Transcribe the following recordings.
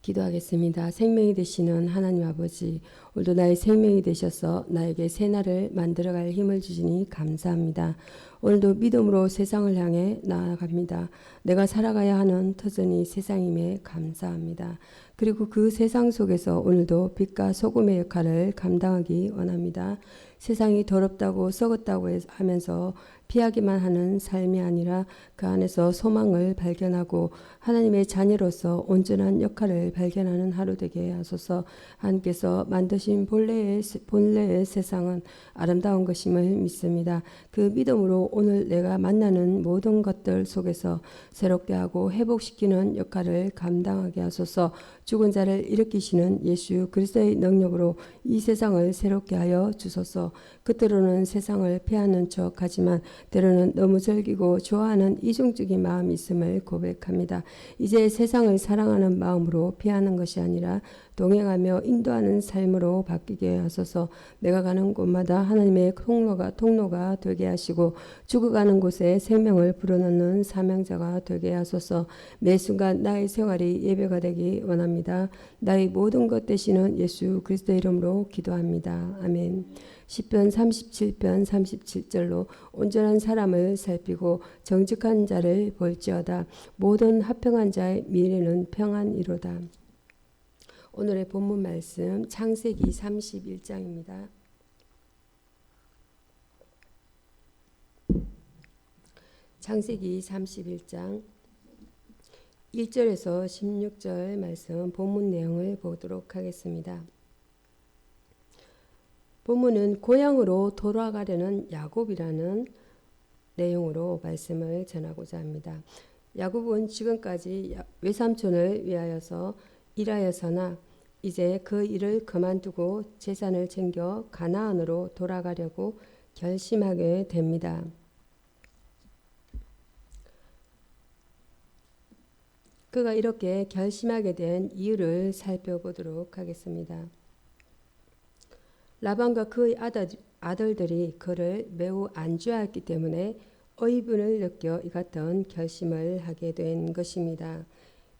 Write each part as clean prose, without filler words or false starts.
기도하겠습니다. 생명이 되시는 하나님 아버지, 오늘도 나의 생명이 되셔서 나에게 새날을 만들어갈 힘을 주시니 감사합니다. 오늘도 믿음으로 세상을 향해 나아갑니다. 내가 살아가야 하는 터전이 세상임에 감사합니다. 그리고 그 세상 속에서 오늘도 빛과 소금의 역할을 감당하기 원합니다. 세상이 더럽다고 썩었다고 하면서 피하기만 하는 삶이 아니라 그 안에서 소망을 발견하고 하나님의 자녀로서 온전한 역할을 발견하는 하루 되게 하소서. 하나님께서 만드신 본래의 세상은 아름다운 것임을 믿습니다. 그 믿음으로 오늘 내가 만나는 모든 것들 속에서 새롭게 하고 회복시키는 역할을 감당하게 하소서. 죽은 자를 일으키시는 예수 그리스도의 능력으로 이 세상을 새롭게 하여 주소서. 겉으로는 세상을 피하는 척하지만 때로는 너무 즐기고 좋아하는 이중적인 마음이 있음을 고백합니다. 이제 세상을 사랑하는 마음으로 피하는 것이 아니라 동행하며 인도하는 삶으로 바뀌게 하소서. 내가 가는 곳마다 하나님의 통로가 되게 하시고 죽어가는 곳에 생명을 불어넣는 사명자가 되게 하소서. 매 순간 나의 생활이 예배가 되기 원합니다. 나의 모든 것 되시는 예수 그리스도의 이름으로 기도합니다. 아멘. 시편 37편 37절로 온전한 사람을 살피고 정직한 자를 볼지어다. 모든 합평한 자의 미래는 평안이로다. 오늘의 본문 말씀 창세기 31장입니다. 창세기 31장 1절에서 16절 말씀 본문 내용을 보도록 하겠습니다. 본문은 고향으로 돌아가려는 야곱이라는 내용으로 말씀을 전하고자 합니다. 야곱은 지금까지 외삼촌을 위하여서 일하였으나 이제 그 일을 그만두고 재산을 챙겨 가나안으로 돌아가려고 결심하게 됩니다. 그가 이렇게 결심하게 된 이유를 살펴보도록 하겠습니다. 라반과 그의 아들들이 그를 매우 안주하였기 때문에 의분을 느껴 이 같은 결심을 하게 된 것입니다.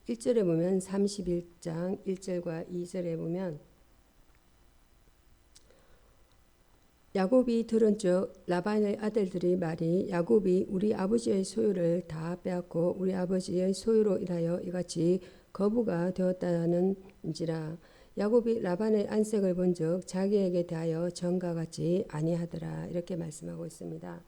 1절에 보면 31장 1절과 2절에 보면 야곱이 들은 즉 라반의 아들들이 말이 야곱이 우리 아버지의 소유를 다 빼앗고 우리 아버지의 소유로 인하여 이같이 거부가 되었다는지라. 야곱이 라반의 안색을 본즉 자기에게 대하여 전과 같지 아니하더라. 이렇게 말씀하고 있습니다.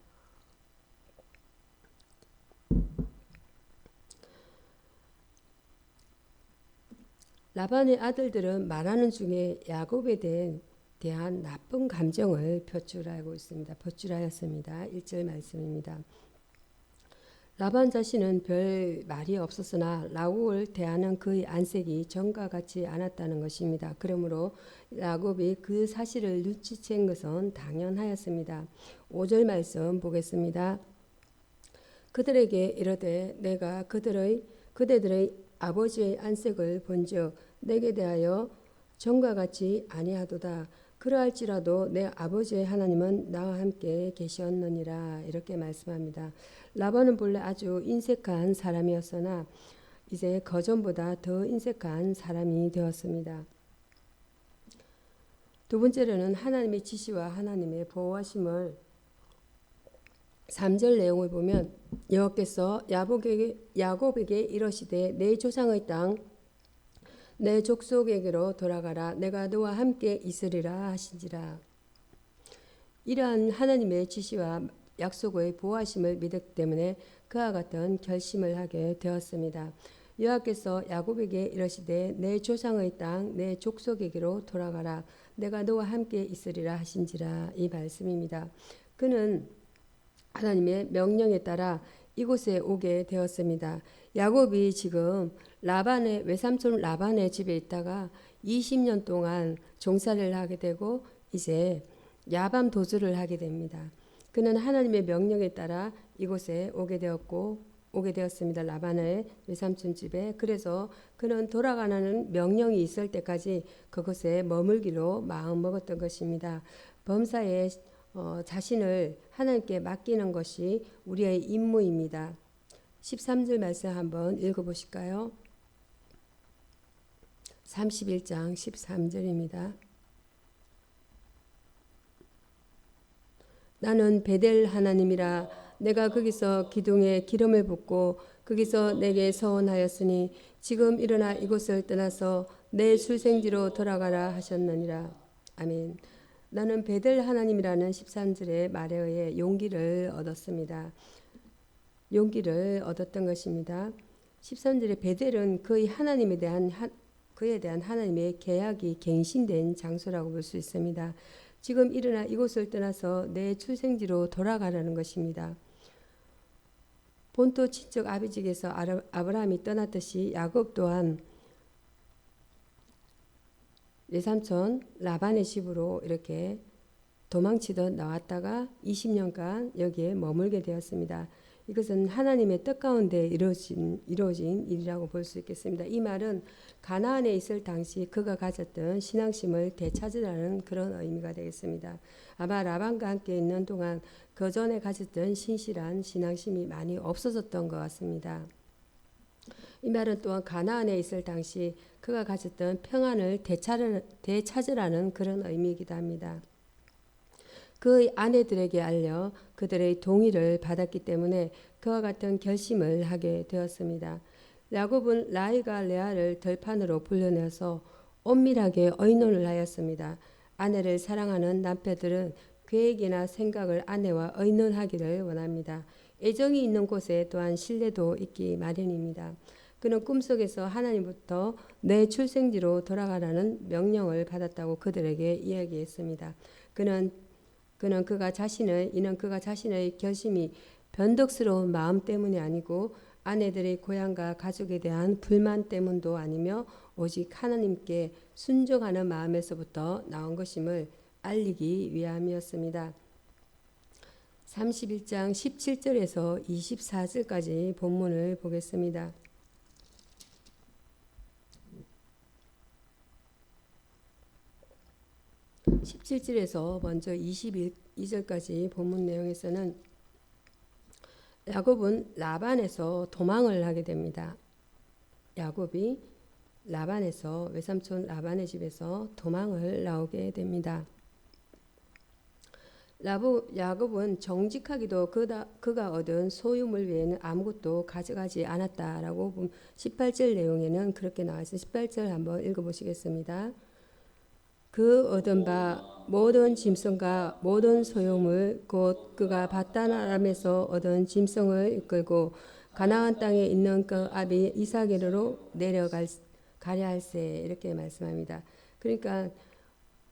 라반의 아들들은 말하는 중에 야곱에 대한 나쁜 감정을 표출하였습니다. 1절 말씀입니다. 라반 자신은 별 말이 없었으나 라곱을 대하는 그의 안색이 전과 같지 않았다는 것입니다. 그러므로 야곱이 그 사실을 눈치챈 것은 당연하였습니다. 5절 말씀 보겠습니다. 그들에게 이르되 내가 그대들의 아버지의 안색을 본즉 내게 대하여 전과 같지 아니하도다. 그러할지라도 내 아버지의 하나님은 나와 함께 계셨느니라. 이렇게 말씀합니다. 라반은 본래 아주 인색한 사람이었으나 이제 그전보다 더 인색한 사람이 되었습니다. 두 번째로는 하나님의 지시와 하나님의 보호하심을 3절 내용을 보면 여호와께서 야곱에게 이르시되 내 조상의 땅 내 족속에게로 돌아가라. 내가 너와 함께 있으리라 하신지라. 이러한 하나님의 지시와 약속의 보호하심을 믿었기 때문에 그와 같은 결심을 하게 되었습니다. 여호와께서 야곱에게 이르시되 내 조상의 땅 내 족속에게로 돌아가라. 내가 너와 함께 있으리라 하신지라. 이 말씀입니다. 그는 하나님의 명령에 따라 이곳에 오게 되었습니다. 야곱이 지금 외삼촌 라반의 집에 있다가 20년 동안 종살이를 하게 되고 이제 야밤 도주를 하게 됩니다. 그는 하나님의 명령에 따라 이곳에 오게 되었습니다. 라반의 외삼촌 집에. 그래서 그는 돌아가는 명령이 있을 때까지 그곳에 머물기로 마음먹었던 것입니다. 범사에 자신을 하나님께 맡기는 것이 우리의 임무입니다. 13절 말씀 한번 읽어보실까요? 31장 13절입니다. 나는 베델 하나님이라 내가 거기서 기둥에 기름을 붓고 거기서 내게 서원하였으니 지금 일어나 이곳을 떠나서 내 출생지로 돌아가라 하셨느니라. 아멘. 나는 베델 하나님이라는 13절의 말에 의해 용기를 얻었습니다. 용기를 얻었던 것입니다. 13절의 베델은 그의 하나님에 대한 그에 대한 하나님의 계약이 갱신된 장소라고 볼 수 있습니다. 지금 일어나 이곳을 떠나서 내 출생지로 돌아가라는 것입니다. 본토 친척 아비집에서 아브라함이 떠났듯이 야곱 또한 외삼촌 라반의 집으로 이렇게 도망치듯 나왔다가 20년간 여기에 머물게 되었습니다. 이것은 하나님의 뜻 가운데 이루어진 일이라고 볼 수 있겠습니다. 이 말은 가나안에 있을 당시 그가 가졌던 신앙심을 되찾으라는 그런 의미가 되겠습니다. 아마 라반과 함께 있는 동안 그 전에 가졌던 신실한 신앙심이 많이 없어졌던 것 같습니다. 이 말은 또한 가나안에 있을 당시 그가 가졌던 평안을 되찾으라는 그런 의미이기도 합니다. 그의 아내들에게 알려 그들의 동의를 받았기 때문에 그와 같은 결심을 하게 되었습니다. 야곱은 라헬과 레아를 들판으로 불러내서 엄밀하게 의논을 하였습니다. 아내를 사랑하는 남편들은 계획이나 생각을 아내와 의논하기를 원합니다. 애정이 있는 곳에 또한 신뢰도 있기 마련입니다. 그는 꿈속에서 하나님부터 내 출생지로 돌아가라는 명령을 받았다고 그들에게 이야기했습니다. 이는 그가 자신의 결심이 변덕스러운 마음 때문이 아니고 아내들의 고향과 가족에 대한 불만 때문도 아니며 오직 하나님께 순종하는 마음에서부터 나온 것임을 알리기 위함이었습니다. 31장 17절에서 24절까지 본문을 보겠습니다. 17절에서 먼저 22절까지 본문 내용에서는 야곱은 라반에서 도망을 하게 됩니다. 야곱이 라반에서 외삼촌 라반의 집에서 도망을 나오게 됩니다. 야곱은 정직하기도 그가 얻은 소유물 외에는 아무것도 가져가지 않았다라고 18절 내용에는 그렇게 나와 있어요. 18절 한번 읽어보시겠습니다. 그 얻은 바 모든 짐승과 모든 소유물 곧 그가 바단 아람에서 얻은 짐승을 이끌고 가나안 땅에 있는 그 아비 이삭에게로 가려 할세 이렇게 말씀합니다. 그러니까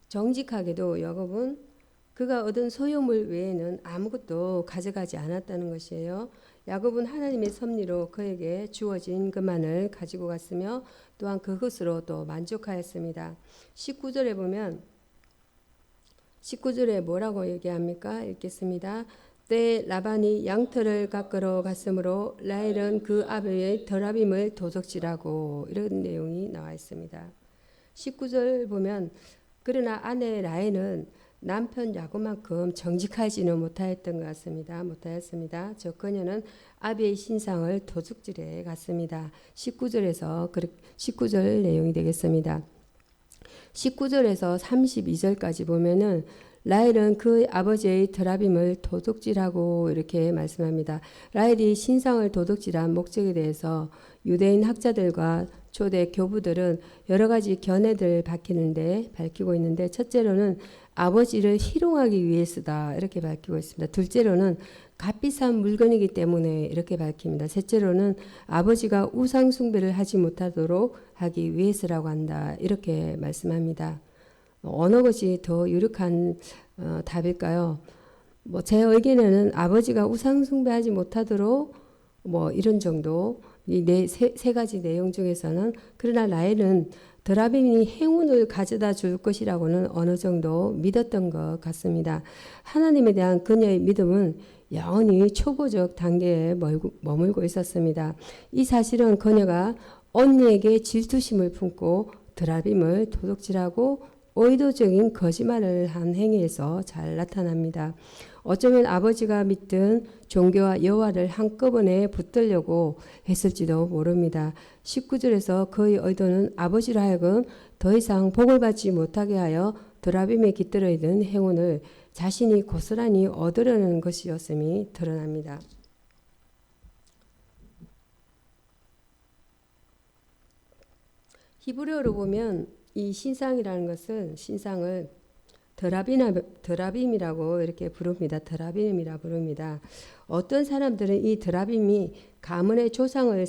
정직하게도 야곱은 그가 얻은 소유물 외에는 아무것도 가져가지 않았다는 것이에요. 야곱은 하나님의 섭리로 그에게 주어진 것만을 가지고 갔으며 또한 그것으로 또 만족하였습니다. 19절에 보면 19절에 뭐라고 얘기합니까? 읽겠습니다. 때 라반이 양털을 깎으러 갔으므로 라헬은 그 아비의 더라빔을 도적질하고 이런 내용이 나와 있습니다. 19절 보면 그러나 아내 라헬은 남편 야곱만큼 정직하지는 못하였던 것 같습니다. 못하였습니다. 저 그녀는 아비의 신상을 도둑질해 갔습니다. 19절 내용이 되겠습니다. 19절에서 32절까지 보면은 라헬은 그 아버지의 드라빔을 도둑질하고 이렇게 말씀합니다. 라헬이 신상을 도둑질한 목적에 대해서 유대인 학자들과 초대 교부들은 여러 가지 견해들을 밝히고 있는데 첫째로는 아버지를 희롱하기 위해서다 이렇게 밝히고 있습니다. 둘째로는 값비싼 물건이기 때문에 이렇게 밝힙니다. 셋째로는 아버지가 우상 숭배를 하지 못하도록 하기 위해서라고 한다 이렇게 말씀합니다. 어느 것이 더 유력한 답일까요? 제 의견에는 아버지가 우상 숭배하지 못하도록 이런 정도 이 세 가지 내용 중에서는 그러나 라헬은 드라빔이 행운을 가져다 줄 것이라고는 어느 정도 믿었던 것 같습니다. 하나님에 대한 그녀의 믿음은 영원히 초보적 단계에 머물고 있었습니다. 이 사실은 그녀가 언니에게 질투심을 품고 드라빔을 도둑질하고 의도적인 거짓말을 한 행위에서 잘 나타납니다. 어쩌면 아버지가 믿던 종교와 여호와를 한꺼번에 붙들려고 했을지도 모릅니다. 19절에서 그의 의도는 아버지로 하여금 더 이상 복을 받지 못하게 하여 드라빔에 깃들어 있는 행운을 자신이 고스란히 얻으려는 것이었음이 드러납니다. 히브리어로 보면 이 신상이라는 것은 신상을 드라빔이라고 이렇게 부릅니다. 드라빔이라 부릅니다. 어떤 사람들은 이 드라빔이 가문의 조상을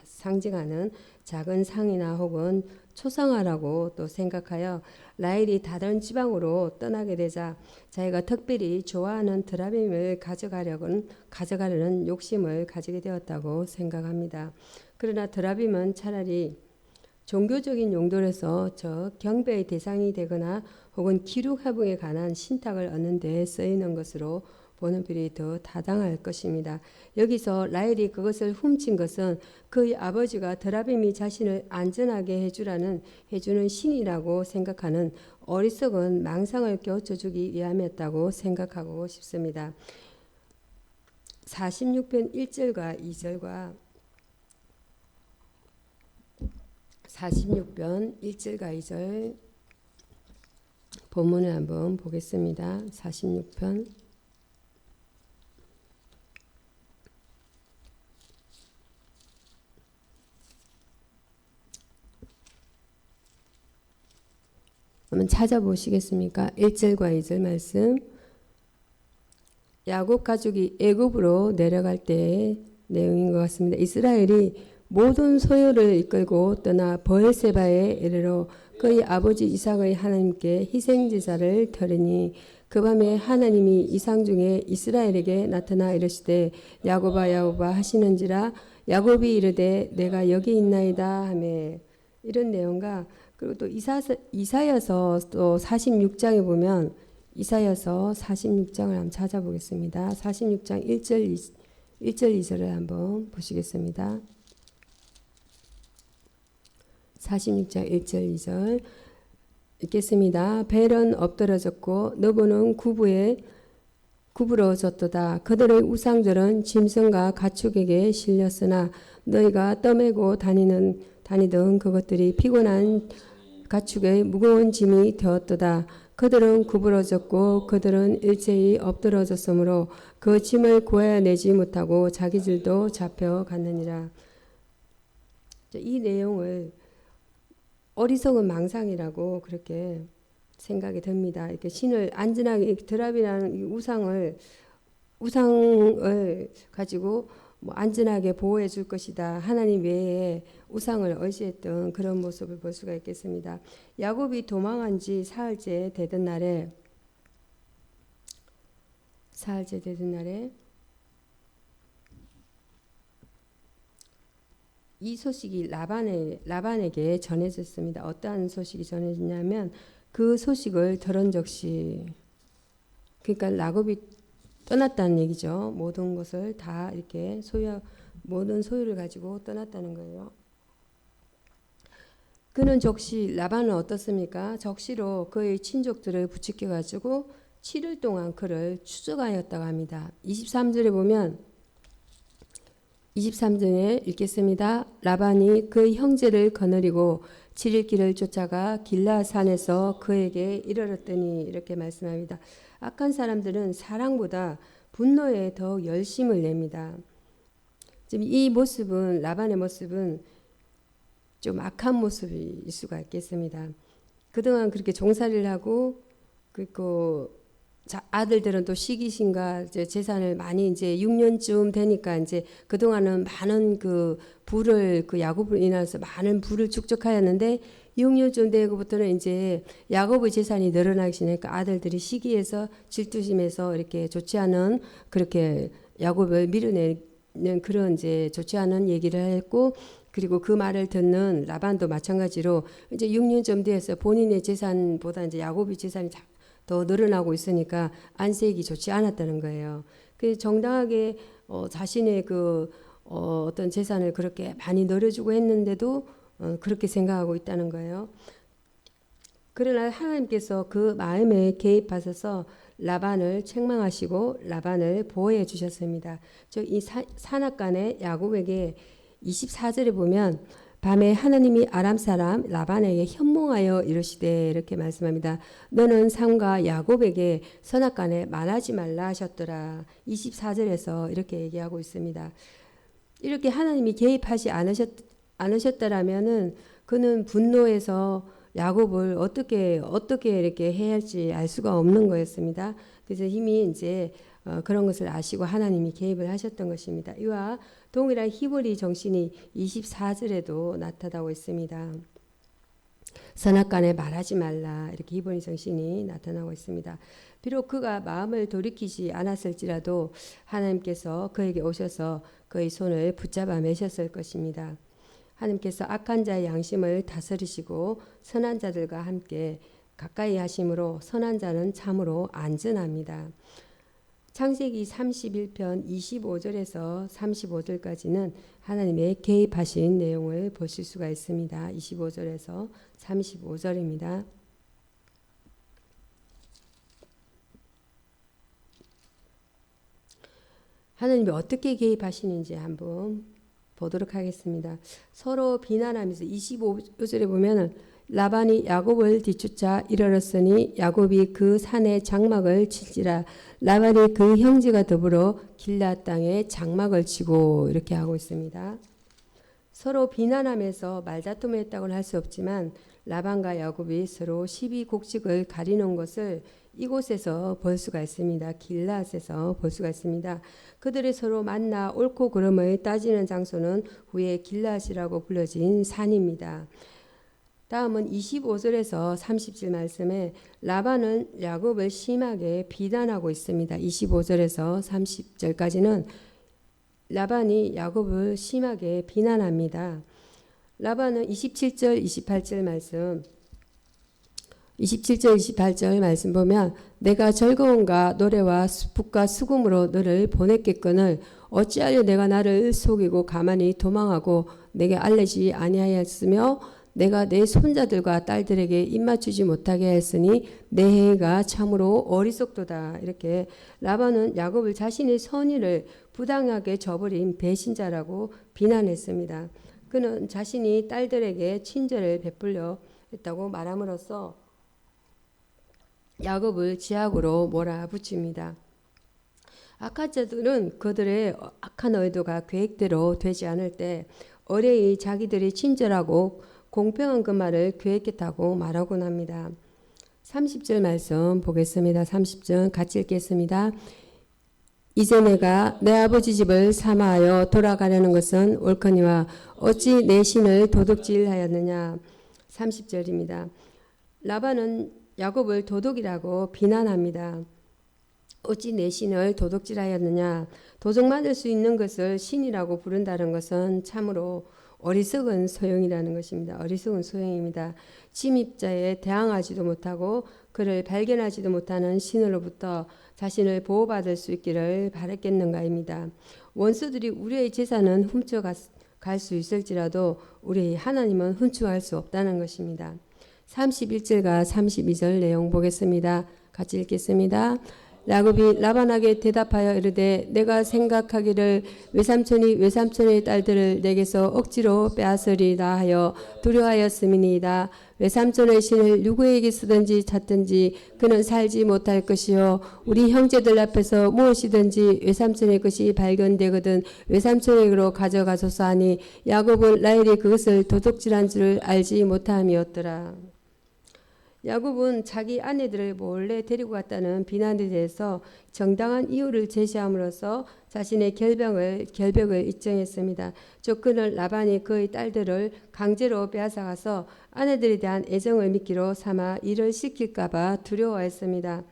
상징하는 작은 상이나 혹은 초상화라고 또 생각하여 라헬이 다른 지방으로 떠나게 되자 자기가 특별히 좋아하는 드라빔을 가져가려는 욕심을 가지게 되었다고 생각합니다. 그러나 드라빔은 차라리 종교적인 용도로서 경배의 대상이 되거나 혹은 기록화붕에 관한 신탁을 얻는 데 쓰이는 것으로 보는 필이 더 타당할 것입니다. 여기서 라헬이 그것을 훔친 것은 그의 아버지가 드라빔이 자신을 안전하게 해주는 신이라고 생각하는 어리석은 망상을 깨우쳐주기 위함이었다고 생각하고 싶습니다. 46편 1절과 2절과 46편 1절과 2절 본문을 한번 보겠습니다. 46편 한번 찾아보시겠습니까? 1절과 2절 말씀. 야곱 가족이 애굽으로 내려갈 때의 내용인 것 같습니다. 이스라엘이 모든 소유를 이끌고 떠나 브엘세바에 이르러 그의 아버지 이삭의 하나님께 희생제사를 드리니 그 밤에 하나님이 이상 중에 이스라엘에게 나타나 이르시되 야곱아 야곱아 하시는지라 야곱이 이르되 내가 여기 있나이다 하매 이런 내용과 그리고 또 이사야서 또 46장에 보면 이사야서 46장을 한번 찾아보겠습니다. 46장 1절 2절을 한번 보시겠습니다. 46장 1절 2절 읽겠습니다. 벨은 엎드러졌고 너보는 구부러졌도다. 그들의 우상들은 짐승과 가축에게 실렸으나 너희가 떠매고 다니던 그것들이 피곤한 가축의 무거운 짐이 되었도다. 그들은 구부러졌고 그들은 일제히 엎드러졌으므로 그 짐을 구해내지 못하고 자기 질도 잡혀갔느니라. 이 내용을 어리석은 망상이라고 그렇게 생각이 듭니다. 이렇게 신을 안전하게 드랍이라는 우상을 가지고 안전하게 보호해 줄 것이다. 하나님 외에 우상을 의지했던 그런 모습을 볼 수가 있겠습니다. 야곱이 도망한 지 사흘째 되던 날에 이 소식이 라반에게 전해졌습니다. 어떠한 소식이 전해졌냐면 그 소식을 들은 적시 그러니까 야곱이 떠났다는 얘기죠. 모든 것을 다 이렇게 모든 소유를 가지고 떠났다는 거예요. 그는 적시 라반은 어떻습니까? 적시로 그의 친족들을 부추겨 가지고 7일 동안 그를 추적하였다고 합니다. 23절에 읽겠습니다. 라반이 그의 형제를 거느리고 7일 길을 쫓아가 길라산에서 그에게 이르렀더니 이렇게 말씀합니다. 악한 사람들은 사랑보다 분노에 더 열심을 냅니다. 지금 이 모습은 라반의 모습은 좀 악한 모습일 수가 있겠습니다. 그동안 그렇게 종살이를 하고 그리고 아들들은 또 시기심과 재산을 많이 이제 6년쯤 되니까 이제 그동안은 많은 그 부를 그 야곱으로 인해서 많은 부를 축적하였는데 6년쯤 되고부터는 이제 야곱의 재산이 늘어나기 시작하니까 아들들이 시기해서 질투심에서 이렇게 좋지 않은 그렇게 야곱을 밀어내는 그런 이제 좋지 않은 얘기를 했고 그리고 그 말을 듣는 라반도 마찬가지로 이제 6년쯤 돼서 본인의 재산보다 이제 야곱의 재산이 더 늘어나고 있으니까 안색이 좋지 않았다는 거예요. 그래서 정당하게 자신의 어떤 재산을 그렇게 많이 늘어주고 했는데도 그렇게 생각하고 있다는 거예요. 그러나 하나님께서 그 마음에 개입하셔서 라반을 책망하시고 라반을 보호해 주셨습니다. 이 산악간의 야곱에게 24절에 보면 밤에 하나님이 아람 사람 라반에게 현몽하여 이르시되 이렇게 말씀합니다. 너는 삼가 야곱에게 선악간에 말하지 말라 하셨더라. 24절에서 이렇게 얘기하고 있습니다. 이렇게 하나님이 개입하지 않으셨더라면은 그는 분노해서 야곱을 어떻게 이렇게 해야 할지 알 수가 없는 거였습니다. 그래서 이미 이제 그런 것을 아시고 하나님이 개입을 하셨던 것입니다. 이와 동일한 히브리 정신이 24절에도 나타나고 있습니다. 선악간에 말하지 말라 이렇게 히브리 정신이 나타나고 있습니다. 비록 그가 마음을 돌이키지 않았을지라도 하나님께서 그에게 오셔서 그의 손을 붙잡아 매셨을 것입니다. 하나님께서 악한 자의 양심을 다스리시고 선한 자들과 함께 가까이 하심으로 선한 자는 참으로 안전합니다. 창세기 31편 25절에서 35절까지는 하나님의 개입하신 내용을 보실 수가 있습니다. 25절에서 35절입니다. 하나님이 어떻게 개입하시는지 한번 보도록 하겠습니다. 서로 비난하면서 25절에 보면은 라반이 야곱을 뒤쫓아 이르렀으니 야곱이 그 산에 장막을 칠지라 라반이 그 형제가 더불어 길앗 땅에 장막을 치고 이렇게 하고 있습니다. 서로 비난하면서 말다툼을 했다고는 할 수 없지만 라반과 야곱이 서로 시비곡식을 가리는 것을 이곳에서 볼 수가 있습니다. 길앗에서 볼 수가 있습니다. 그들이 서로 만나 옳고 그름을 따지는 장소는 후에 길앗이라고 불려진 산입니다. 다음은 25절에서 30절 말씀에 라반은 야곱을 심하게 비난하고 있습니다. 25절에서 30절까지는 라반이 야곱을 심하게 비난합니다. 라반은 27절, 28절 말씀 27절, 28절 말씀 보면 내가 즐거움과 노래와 북과 수금으로 너를 보냈겠거늘 어찌하여 내가 나를 속이고 가만히 도망하고 내게 알리지 아니하였으며 내가 내 손자들과 딸들에게 입맞추지 못하게 했으니 내 행위가 참으로 어리석도다. 이렇게 라반은 야곱을 자신의 선의를 부당하게 저버린 배신자라고 비난했습니다. 그는 자신이 딸들에게 친절을 베풀려 했다고 말함으로써 야곱을 지악으로 몰아붙입니다. 악한 자들은 그들의 악한 의도가 계획대로 되지 않을 때 어뢰히 자기들이 친절하고 공평한 그 말을 계획했다고 말하곤 합니다. 30절 말씀 보겠습니다. 30절 같이 읽겠습니다. 이제 내가 내 아버지 집을 사마하여 돌아가려는 것은 옳거니와 어찌 내 신을 도둑질하였느냐. 30절입니다. 라반은 야곱을 도둑이라고 비난합니다. 어찌 내 신을 도둑질하였느냐. 도둑 맞을 수 있는 것을 신이라고 부른다는 것은 참으로 어리석은 소용이라는 것입니다. 어리석은 소용입니다. 침입자에 대항하지도 못하고 그를 발견하지도 못하는 신으로부터 자신을 보호받을 수 있기를 바랬겠는가입니다. 원수들이 우리의 재산은 훔쳐갈 수 있을지라도 우리 하나님은 훔쳐갈 수 없다는 것입니다. 31절과 32절 내용 보겠습니다. 같이 읽겠습니다. 야곱이 라반에게 대답하여 이르되 내가 생각하기를 외삼촌이 외삼촌의 딸들을 내게서 억지로 빼앗으리라 하여 두려워하였음이니이다. 외삼촌의 신을 누구에게 쓰든지 찾든지 그는 살지 못할 것이요 우리 형제들 앞에서 무엇이든지 외삼촌의 것이 발견되거든 외삼촌에게로 가져가소서 하니 야곱은 라헬이 그것을 도둑질한 줄을 알지 못함이었더라. 야곱은 자기 아내들을 몰래 데리고 갔다는 비난에 대해서 정당한 이유를 제시함으로써 자신의 결벽을 입증했습니다. 즉 그는 라반이 그의 딸들을 강제로 빼앗아가서 아내들에 대한 애정을 미끼로 삼아 일을 시킬까 봐 두려워했습니다.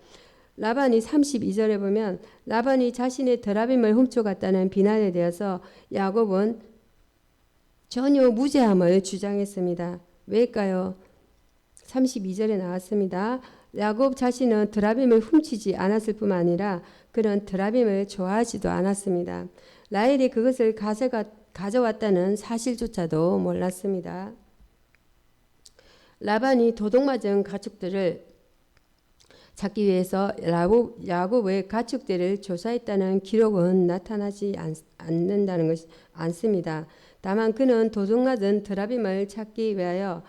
라반이 32절에 보면 라반이 자신의 드라빔을 훔쳐갔다는 비난에 대해서 야곱은 전혀 무죄함을 주장했습니다. 왜일까요? 32절에 나왔습니다. 야곱 자신은 드라빔을 훔치지 않았을 뿐만 아니라 그는 드라빔을 좋아하지도 않았습니다. 라헬이 그것을 가져왔다는 사실조차도 몰랐습니다. 라반이 도둑맞은 가축들을 찾기 위해서 야곱의 가축들을 조사했다는 기록은 나타나지 않는다는 것이 않습니다. 다만 그는 도둑맞은 드라빔을 찾기 위하여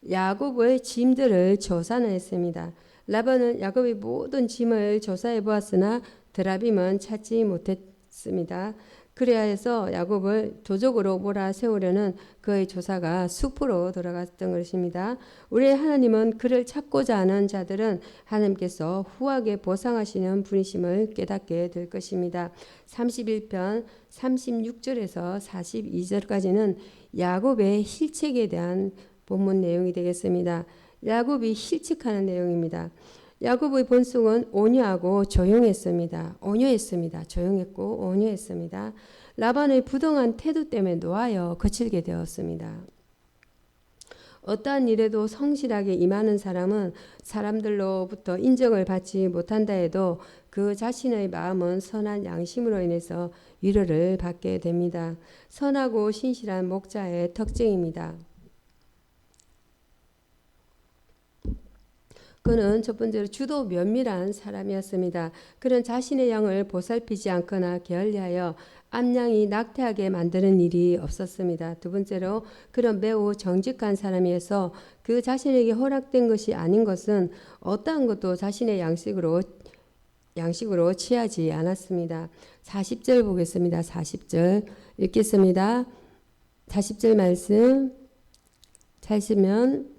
야곱의 짐들을 조사는 했습니다. 라반은 야곱의 모든 짐을 조사해 보았으나 드라빔은 찾지 못했습니다. 그래야 해서 야곱을 도적으로 몰아세우려는 그의 조사가 숲으로 돌아갔던 것입니다. 우리의 하나님은 그를 찾고자 하는 자들은 하나님께서 후하게 보상하시는 분이심을 깨닫게 될 것입니다. 31편 36절에서 42절까지는 야곱의 실책에 대한 본문 내용이 되겠습니다. 야곱이 실책하는 내용입니다. 야곱의 본성은 온유하고 조용했습니다. 조용했고 온유했습니다. 라반의 부당한 태도 때문에 놓아여 거칠게 되었습니다. 어떠한 일에도 성실하게 임하는 사람은 사람들로부터 인정을 받지 못한다 해도 그 자신의 마음은 선한 양심으로 인해서 위로를 받게 됩니다. 선하고 신실한 목자의 특징입니다. 그는 첫 번째로 주도 면밀한 사람이었습니다. 그는 자신의 양을 보살피지 않거나 게을리하여 암양이 낙태하게 만드는 일이 없었습니다. 두 번째로 그는 매우 정직한 사람이어서 그 자신에게 허락된 것이 아닌 것은 어떠한 것도 자신의 양식으로 취하지 않았습니다. 40절 보겠습니다. 40절 읽겠습니다. 40절 말씀 찾으면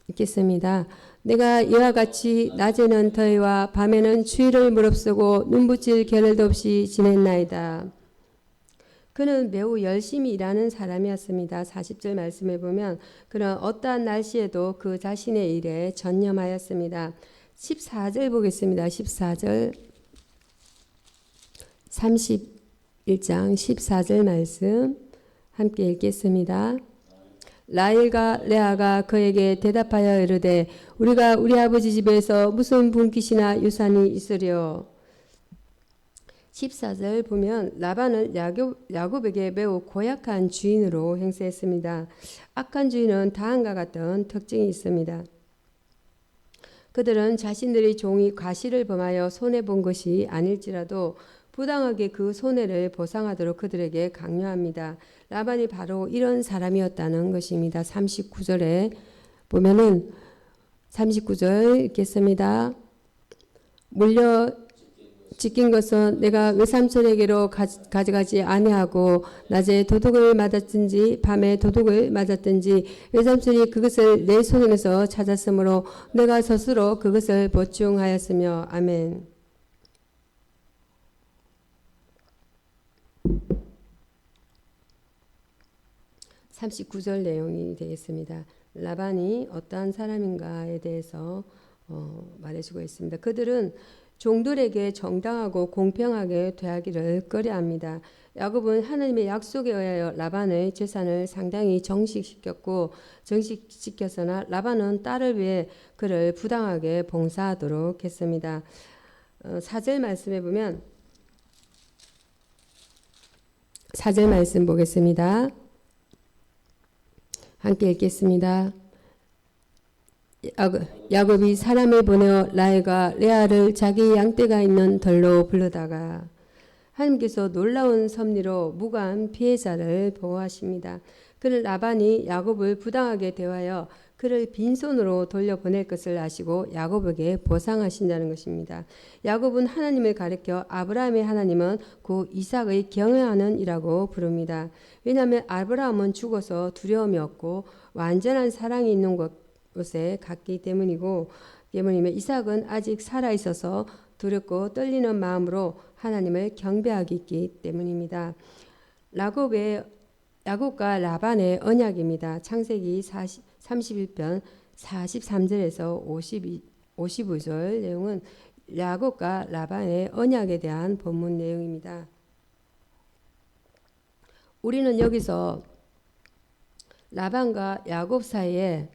읽겠습니다. 내가 이와 같이 낮에는 더위와 밤에는 추위를 무릅쓰고 눈붙일 겨를도 없이 지냈나이다. 그는 매우 열심히 일하는 사람이었습니다. 40절 말씀에 보면 그는 어떠한 날씨에도 그 자신의 일에 전념하였습니다. 14절 보겠습니다. 14절 31장 14절 말씀 함께 읽겠습니다. 라헬과 레아가 그에게 대답하여 이르되 우리가 우리 아버지 집에서 무슨 분깃이나 유산이 있으리요. 14절 보면 라반은 야곱에게 매우 고약한 주인으로 행세했습니다. 악한 주인은 다음과 같은 특징이 있습니다. 그들은 자신들의 종이 과실을 범하여 손해본 것이 아닐지라도 부당하게 그 손해를 보상하도록 그들에게 강요합니다. 라반이 바로 이런 사람이었다는 것입니다. 39절에 보면은 39절 읽겠습니다. 물려 지킨 것은 내가 외삼촌에게로 가져가지 아니하고 낮에 도둑을 맞았든지 밤에 도둑을 맞았든지 외삼촌이 그것을 내 손에서 찾았으므로 내가 스스로 그것을 보충하였으며 아멘. 39절 내용이 되겠습니다. 라반이 어떠한 사람인가에 대해서 말해주고 있습니다. 그들은 종들에게 정당하고 공평하게 대하기를 꺼려합니다. 야곱은 하나님의 약속에 의하여 라반의 재산을 상당히 정식시켰으나 라반은 딸을 위해 그를 부당하게 봉사하도록 했습니다. 4절 말씀에 보면 4절 말씀 보겠습니다. 함께 읽겠습니다. 야곱이 사람을 보내어 라헬과 레아를 자기 양떼가 있는 들로 부르다가 하나님께서 놀라운 섭리로 무고한 피해자를 보호하십니다. 그는 라반이 야곱을 부당하게 대하여 그를 빈손으로 돌려보낼 것을 아시고 야곱에게 보상하신다는 것입니다. 야곱은 하나님을 가리켜 아브라함의 하나님은 곧 이삭의 경외하는 이라고 부릅니다. 왜냐하면 아브라함은 죽어서 두려움이 없고 완전한 사랑이 있는 곳에 갔기 때문이며 이삭은 아직 살아있어서 두렵고 떨리는 마음으로 하나님을 경배하기 때문입니다. 야곱과 라반의 언약입니다. 창세기 31편 43절에서 55절 내용은 야곱과 라반의 언약에 대한 본문 내용입니다. 우리는 여기서 라반과 야곱 사이에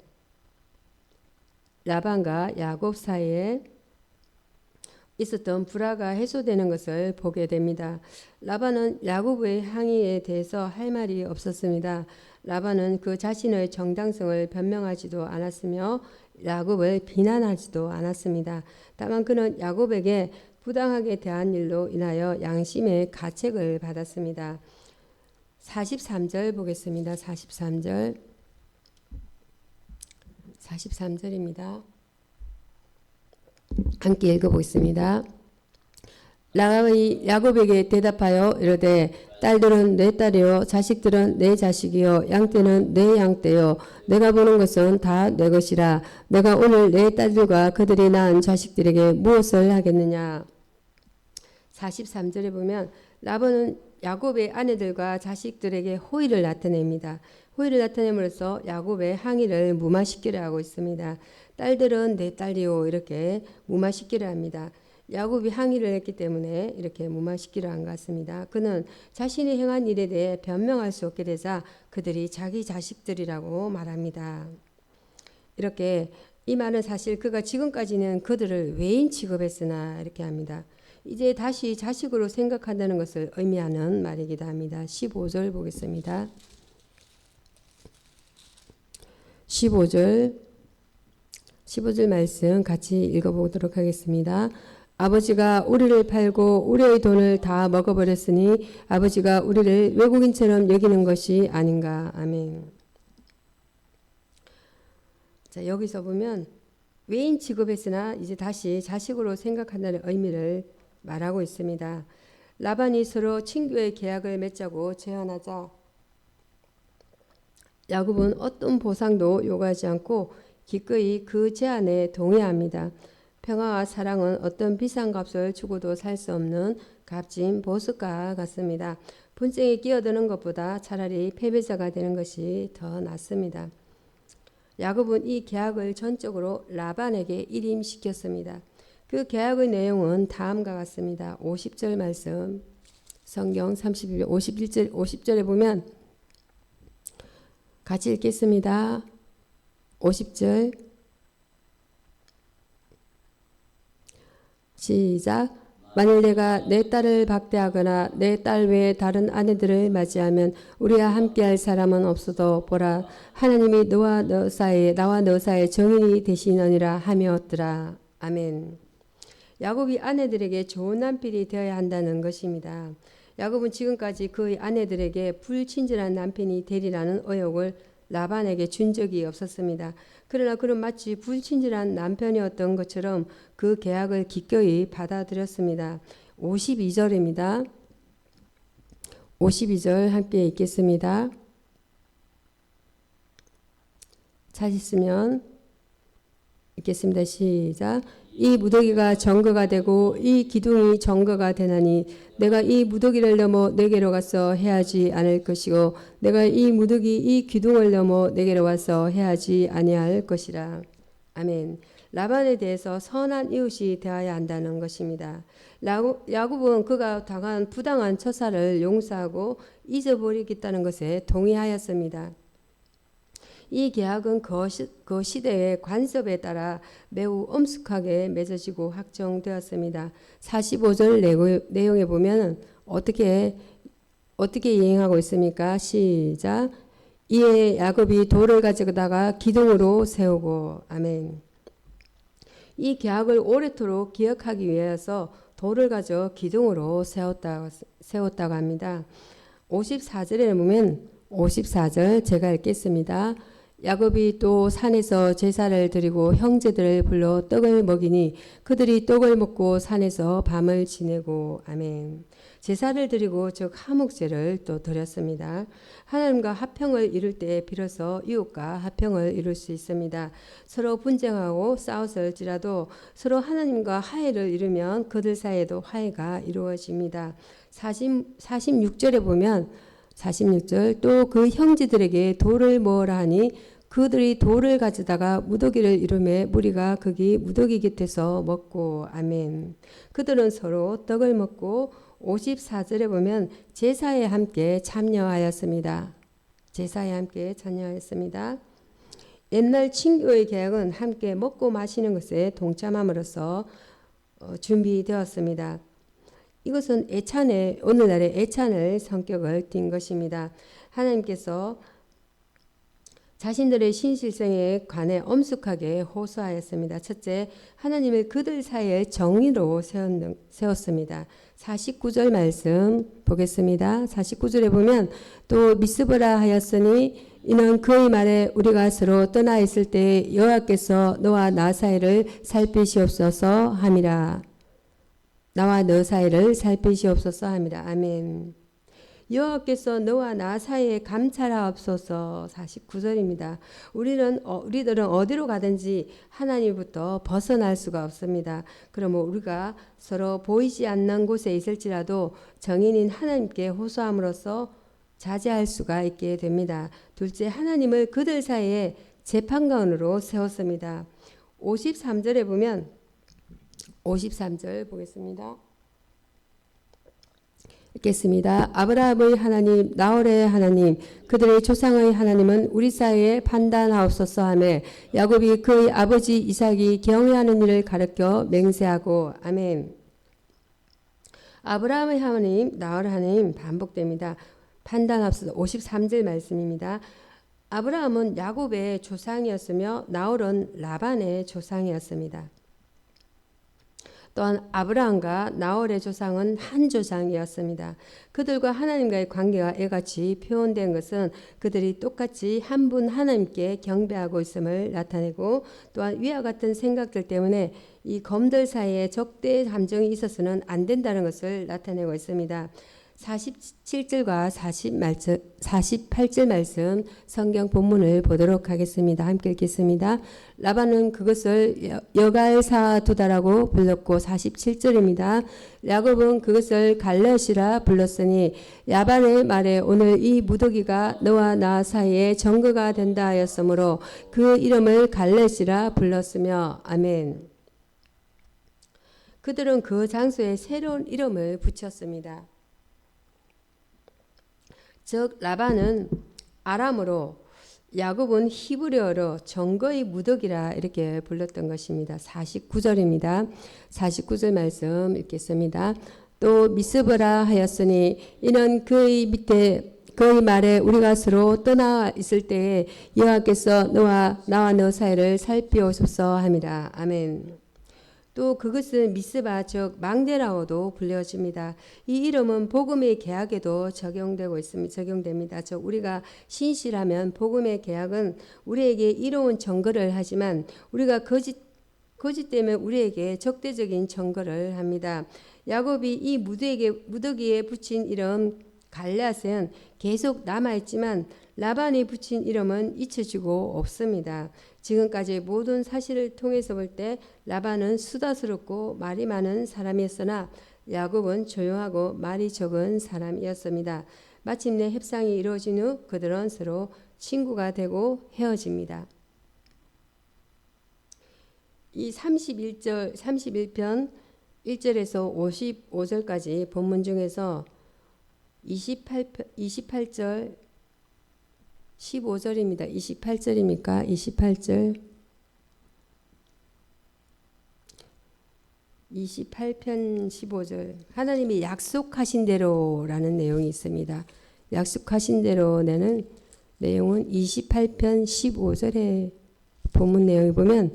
있었던 불화가 해소되는 것을 보게 됩니다. 라반은 야곱의 항의에 대해서 할 말이 없었습니다. 라반은 그 자신의 정당성을 변명하지도 않았으며 야곱을 비난하지도 않았습니다. 다만 그는 야곱에게 부당하게 대한 일로 인하여 양심의 가책을 받았습니다. 43절 보겠습니다. 43절입니다. 함께 읽어보겠습니다. 라반이 야곱에게 대답하여 이르되 딸들은 내 딸이요 자식들은 내 자식이요 양떼는 내 양떼요 내가 보는 것은 다 내 것이라 내가 오늘 내 딸들과 그들이 낳은 자식들에게 무엇을 하겠느냐. 43절에 보면 라반은 야곱의 아내들과 자식들에게 호의를 나타냅니다. 호의를 나타냄으로써 야곱의 항의를 무마시키려 하고 있습니다. 딸들은 내 딸이요 이렇게 무마시키려 합니다. 야곱이 항의를 했기 때문에 이렇게 무마시키려 한 것 같습니다. 그는 자신이 행한 일에 대해 변명할 수 없게 되자 그들이 자기 자식들이라고 말합니다. 이렇게 이 말은 사실 그가 지금까지는 그들을 외인 취급했으나 이렇게 합니다. 이제 다시 자식으로 생각한다는 것을 의미하는 말이기도 합니다. 15절 보겠습니다. 15절 말씀 같이 읽어보도록 하겠습니다. 아버지가 우리를 팔고 우리의 돈을 다 먹어버렸으니 아버지가 우리를 외국인처럼 여기는 것이 아닌가. 아멘. 자, 여기서 보면 외인 취급했으나 이제 다시 자식으로 생각한다는 의미를 말하고 있습니다. 라반이 서로 친교의 계약을 맺자고 제안하자 야곱은 어떤 보상도 요구하지 않고 기꺼이 그 제안에 동의합니다. 평화와 사랑은 어떤 비싼 값을 주고도 살 수 없는 값진 보석과 같습니다. 분쟁에 끼어드는 것보다 차라리 패배자가 되는 것이 더 낫습니다. 야곱은 이 계약을 전적으로 라반에게 일임시켰습니다. 그 계약의 내용은 다음과 같습니다. 50절 말씀 성경 32편 50절에 보면 같이 읽겠습니다. 50절 시작. 만일 내가 내 딸을 박대하거나 내 딸 외에 다른 아내들을 맞이하면 우리와 함께할 사람은 없어도 보라 하나님이 나와 너 사이에 정인이 되시느니라 하며더라. 아멘. 야곱이 아내들에게 좋은 남편이 되어야 한다는 것입니다. 야곱은 지금까지 그의 아내들에게 불친절한 남편이 되리라는 의혹을 라반에게 준 적이 없었습니다. 그러나 그는 마치 불친절한 남편이었던 것처럼 그 계약을 기꺼이 받아들였습니다. 52절입니다. 52절 함께 읽겠습니다. 찾으시면 읽겠습니다. 시작. 이 무더기가 정거가 되고 이 기둥이 정거가 되나니 내가 이 무더기를 넘어 내게로 가서 해하지 않을 것이고 내가 이 무더기 이 기둥을 넘어 내게로 와서 해하지 아니할 것이라. 아멘. 라반에 대해서 선한 이웃이 되어야 한다는 것입니다. 야곱은 그가 당한 부당한 처사를 용서하고 잊어버리겠다는 것에 동의하였습니다. 이 계약은 그 시대의 관습에 따라 매우 엄숙하게 맺어지고 확정되었습니다. 45절 내용에 보면 어떻게 이행하고 있습니까? 시작. 이에 야곱이 돌을 가져다가 기둥으로 세우고. 아멘. 이 계약을 오래도록 기억하기 위해서 돌을 가져 기둥으로 세웠다고 합니다. 54절에 보면 54절 제가 읽겠습니다. 야곱이 또 산에서 제사를 드리고 형제들을 불러 떡을 먹이니 그들이 떡을 먹고 산에서 밤을 지내고. 아멘. 제사를 드리고 즉 화목제를 또 드렸습니다. 하나님과 화평을 이룰 때 비로소 이웃과 화평을 이룰 수 있습니다. 서로 분쟁하고 싸웠을지라도 서로 하나님과 화해를 이루면 그들 사이에도 화해가 이루어집니다. 46절에 보면 46절 또 그 형제들에게 돌을 모으라 하니 그들이 돌을 가져다가 무더기를 이루매 무리가 거기 무더기 곁에서 먹고. 아멘. 그들은 서로 떡을 먹고 54절에 보면 제사에 함께 참여하였습니다. 제사에 함께 참여하였습니다. 옛날 친교의 계약은 함께 먹고 마시는 것에 동참함으로써 준비되었습니다. 이것은 오늘날의 애찬의 성격을 띈 것입니다. 하나님께서 자신들의 신실성에 관해 엄숙하게 호소하였습니다. 첫째, 하나님을 그들 사이에 정의로 세웠습니다. 49절 말씀 보겠습니다. 49절에 보면 또 미스보라 하였으니 이는 그의 말에 우리가 서로 떠나 있을 때 여호와께서 너와 나 사이를 살피시옵소서 함이라. 나와 너 사이를 살피시옵소서 함이라. 아멘. 여호와께서 너와 나 사이에 감찰하옵소서. 49절입니다. 우리들은 어디로 가든지 하나님부터 벗어날 수가 없습니다. 그러므로 우리가 서로 보이지 않는 곳에 있을지라도 정인인 하나님께 호소함으로써 자제할 수가 있게 됩니다. 둘째, 하나님을 그들 사이에 재판관으로 세웠습니다. 53절에 보면 53절 보겠습니다. 읽겠습니다. 아브라함의 하나님, 나홀의 하나님, 그들의 조상의 하나님은 우리 사이에 판단하옵소서 하며 야곱이 그의 아버지 이삭이 경외하는 일을 가르쳐 맹세하고. 아멘. 아브라함의 하나님, 나홀의 하나님 반복됩니다. 판단하옵소서. 53절 말씀입니다. 아브라함은 야곱의 조상이었으며 나홀은 라반의 조상이었습니다. 또한 아브라함과 나홀의 조상은 한 조상이었습니다. 그들과 하나님과의 관계가 이같이 표현된 것은 그들이 똑같이 한 분 하나님께 경배하고 있음을 나타내고, 또한 위와 같은 생각들 때문에 이 검들 사이에 적대 감정이 있어서는 안 된다는 것을 나타내고 있습니다. 47절과 48절 말씀 성경 본문을 보도록 하겠습니다. 함께 읽겠습니다. 라반은 그것을 여갈사 두다라고 불렀고, 47절입니다. 야곱은 그것을 갈렛이라 불렀으니 라반의 말에 오늘 이 무더기가 너와 나 사이에 정거가 된다 하였으므로 그 이름을 갈렛이라 불렀으며. 아멘. 그들은 그 장소에 새로운 이름을 붙였습니다. 즉 라반은 아람어로, 야곱은 히브리어로 정거의 무더기라 이렇게 불렀던 것입니다. 49절입니다. 49절 말씀 읽겠습니다. 또 미스보라 하였으니 이는 그의 말에 우리가 서로 떠나 있을 때에 여호와께서 나와 너 사이를 살피옵소서 함이라. 아멘. 또 그것은 미스바 즉 망대라고도 불려집니다. 이 이름은 복음의 계약에도 적용됩니다. 즉 우리가 신실하면 복음의 계약은 우리에게 이로운 증거를 하지만 우리가 거짓 때문에 우리에게 적대적인 증거를 합니다. 야곱이 이 무더기에 붙인 이름 갈레앗은 계속 남아있지만 라반이 붙인 이름은 잊혀지고 없습니다. 지금까지 모든 사실을 통해서 볼 때 라반은 수다스럽고 말이 많은 사람이었으나 야곱은 조용하고 말이 적은 사람이었습니다. 마침내 협상이 이루어진 후 그들은 서로 친구가 되고 헤어집니다. 이 31편 1절에서 55절까지 본문 중에서 28절 15절입니다. 28절입니까? 28절 28편 15절 하나님이 약속하신 대로라는 내용이 있습니다. 약속하신 대로라는 내용은 28편 15절의 본문 내용을 보면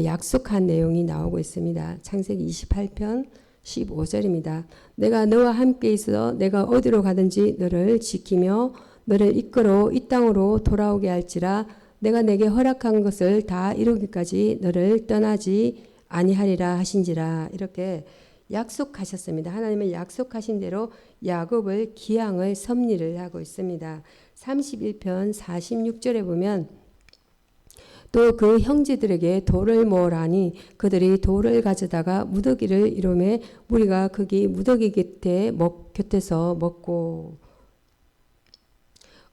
약속한 내용이 나오고 있습니다. 창세기 28편 15절입니다. 내가 너와 함께 있어 내가 어디로 가든지 너를 지키며 너를 이끌어 이 땅으로 돌아오게 할지라 내가 내게 허락한 것을 다 이루기까지 너를 떠나지 아니하리라 하신지라. 이렇게 약속하셨습니다. 하나님은 약속하신 대로 야곱을 기양을 섭리를 하고 있습니다. 31편 46절에 보면 또 그 형제들에게 돌을 모으라니 그들이 돌을 가져다가 무더기를 이루매 무리가 거기 무더기 곁에서 먹고.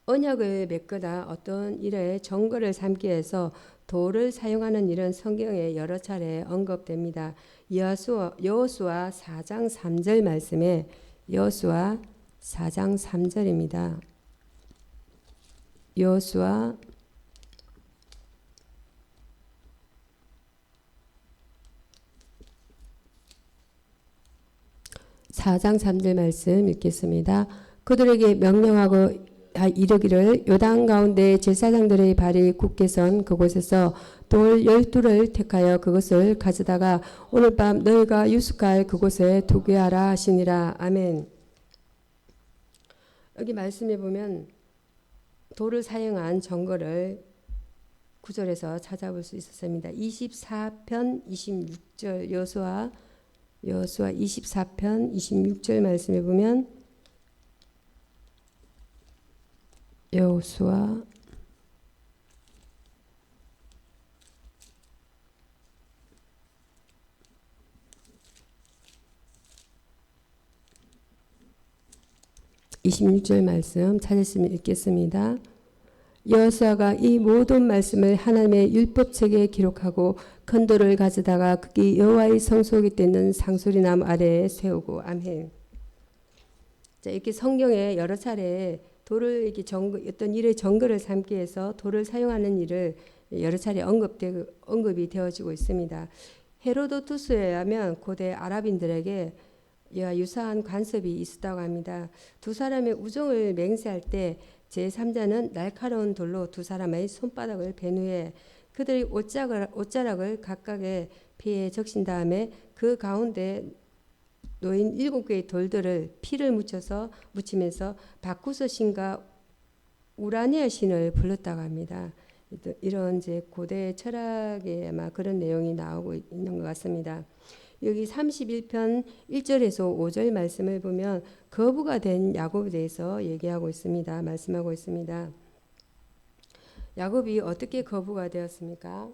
언약을 맺거나 어떤 일에 증거를 삼기 위해서 돌을 사용하는 일은 성경에 여러 차례 언급됩니다. 여호수아 4장 3절 말씀에 여호수아 4장 3절입니다. 여호수아 4장 3절 말씀 읽겠습니다. 그들에게 명령하고 이르기를 요단 가운데 제사장들의 발이 굳게 선 그곳에서 돌 12를 택하여 그것을 가져다가 오늘 밤 너희가 유숙할 그곳에 두게 하라 하시니라. 아멘. 여기 말씀해 보면 돌을 사용한 증거를 구절에서 찾아볼 수 있었습니다. 24편 26절 여호수아 24편 26절 말씀해 보면 여호수아 26절 말씀 찾았으면 읽겠습니다. 여호수아가 이 모든 말씀을 하나님의 율법책에 기록하고 큰 돌을 가져다가 그게 여호와의 성소에 있는 상수리나무 아래에 세우고. 아멘. 자, 이렇게 성경에 여러 차례 돌을 이렇게 어떤 일의 증거를 삼기 위해서 돌을 사용하는 일을 여러 차례 언급이 되어지고 있습니다. 헤로도투스에 의하면 고대 아랍인들에게 이와 유사한 관습이 있었다고 합니다. 두 사람의 우정을 맹세할 때 제3자는 날카로운 돌로 두 사람의 손바닥을 벤 후에 그들의 옷자락을 각각의 피에 적신 다음에 그 가운데 놓인 7개의 돌들을 피를 묻히면서 바쿠스 신과 우라니아 신을 불렀다고 합니다. 이런 이제 고대 철학에 아마 그런 내용이 나오고 있는 것 같습니다. 여기 31편 1절에서 5절 말씀을 보면 거부가 된 야곱에 대해서 얘기하고 있습니다. 말씀하고 있습니다. 야곱이 어떻게 거부가 되었습니까?